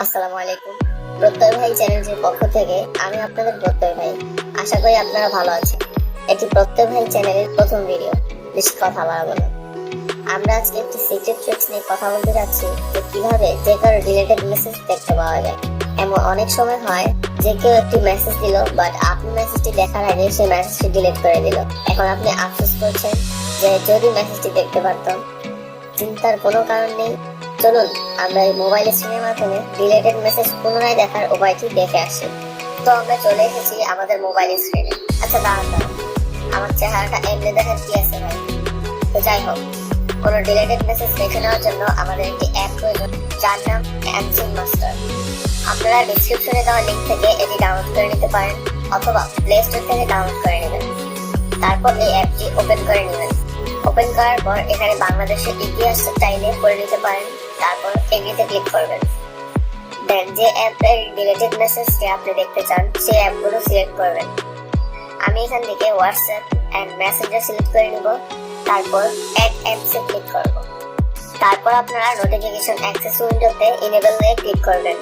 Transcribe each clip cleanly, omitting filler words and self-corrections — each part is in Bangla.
আসসালামু আলাইকুম। প্রত্যয় ভাই চ্যানেলের পক্ষ থেকে আমি আপনাদের প্রত্যয় ভাই। আশা করি আপনারা ভালো আছেন। এটি প্রত্যয় ভাই চ্যানেলের প্রথম ভিডিও। বেশি কথা বাড়াবো না। আমরা আজকে একটি সিক্রেট ট্রিক্স নিয়ে কথা বলতে যাচ্ছি যে কিভাবে যে কারো ডিলেটেড মেসেজ দেখতে পাওয়া যায়। এমন অনেক সময় হয় যে কেউ একটি মেসেজ দিল, বাট আপনি মেসেজটি দেখার আগে সেই মেসেজটি ডিলিট করে দিল। এখন আপনি আফসোস করছেন যে যদি মেসেজটি দেখতে পারতাম। চিন্তার কোনো কারণ নেই, চলুন আমরা এই মোবাইল স্ক্রিনের মাধ্যমে ডিলেটেড মেসেজ পুনরায় দেখার উপায়টি দেখে আসি। তো আমরা চলে এসেছি আমাদের মোবাইল স্ক্রিনে। আচ্ছা দাঁড়ান, আমার চেহারাটা এমনি দেখার কি আছে ভাই? তো যাই হোক, কোনো ডিলেটেড মেসেজ দেখে নেওয়ার জন্য আমাদের একটি অ্যাপ প্রয়োজন, যার নাম অ্যানসিন মাস্টার। আপনারা ডিসক্রিপশনে দেওয়া লিঙ্ক থেকে এটি ডাউনলোড করে নিতে পারেন অথবা প্লে স্টোর থেকে ডাউনলোড করে নেবেন। তারপর এই অ্যাপটি ওপেন করে নেবেন। ওপেন করার পর এখানে বাংলাদেশের ইতিহাস চাইলে করে নিতে পারেন। তারপর এগ্রিতে ক্লিক করবেন। দেন যে অ্যাপের ডিলেটেড মেসেজটি আপনি দেখতে চান সেই অ্যাপগুলো সিলেক্ট করবেন। আমি এখান থেকে হোয়াটসঅ্যাপ এন্ড মেসেঞ্জার সিলেক্ট করে নিব। তারপর অ্যাড অ্যাপসে ক্লিক করব। তারপর আপনারা নোটিফিকেশন অ্যাক্সেস উইন্ডোতে ইনেবল এ ক্লিক করবেন।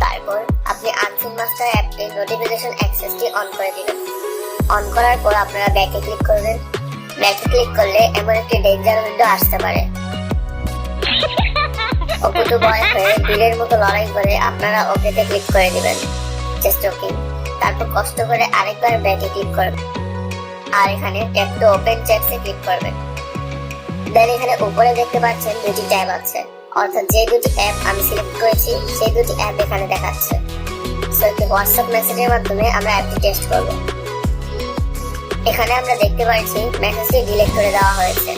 তারপর আপনি অ্যানসিন মাস্টার অ্যাপটির নোটিফিকেশন অ্যাক্সেসটি অন করে দিবেন। অন করার পর আপনারা ব্যাকে ক্লিক করবেন। ব্যাকে ক্লিক করলে এমন একটি ডেঞ্জার উইন্ডো আসতে পারে। অকুতু ভয় হয়ে বিলের মতো লড়াই করে আপনারা ওকেতে ক্লিক করে দিবেন। Just okay. তারপর কষ্ট করে আরেকবার ব্যাকে ক্লিক করবেন আর এখানে ট্যাপ টু ওপেন চ্যাটসে ক্লিক করবেন। দেন এখানে উপরে দেখতে পাচ্ছেন দুটি ট্যাব আছে, অর্থাৎ যে দুটি অ্যাপ আমি সিলেক্ট করেছি সেই দুটি অ্যাপ এখানে দেখাচ্ছে। সো একটি হোয়াটসঅ্যাপ মেসেজের মাধ্যমে আমরা অ্যাপটি টেস্ট করব। এখানে আমরা দেখতে পাচ্ছি মেসেজটি ডিলিট করে দেওয়া হয়েছে।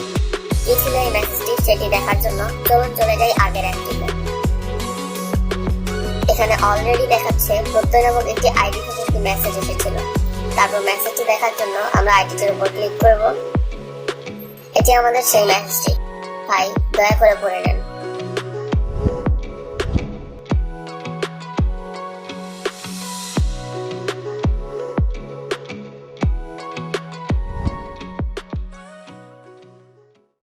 কি ছিল এই মেসেজটি সেটি দেখার জন্য চলুন চলে যাই আগের অ্যাপটিতে। এখানে অলরেডি দেখাচ্ছে প্রত্যয় নামক একটি আইডি থেকে একটি মেসেজ এসেছিল। তারপর মেসেজটি দেখার জন্য আমরা আইডিটির উপর ক্লিক করব। এটি আমাদের সেই মেসেজটি। ভাই দয়া করে পড়ে নেন।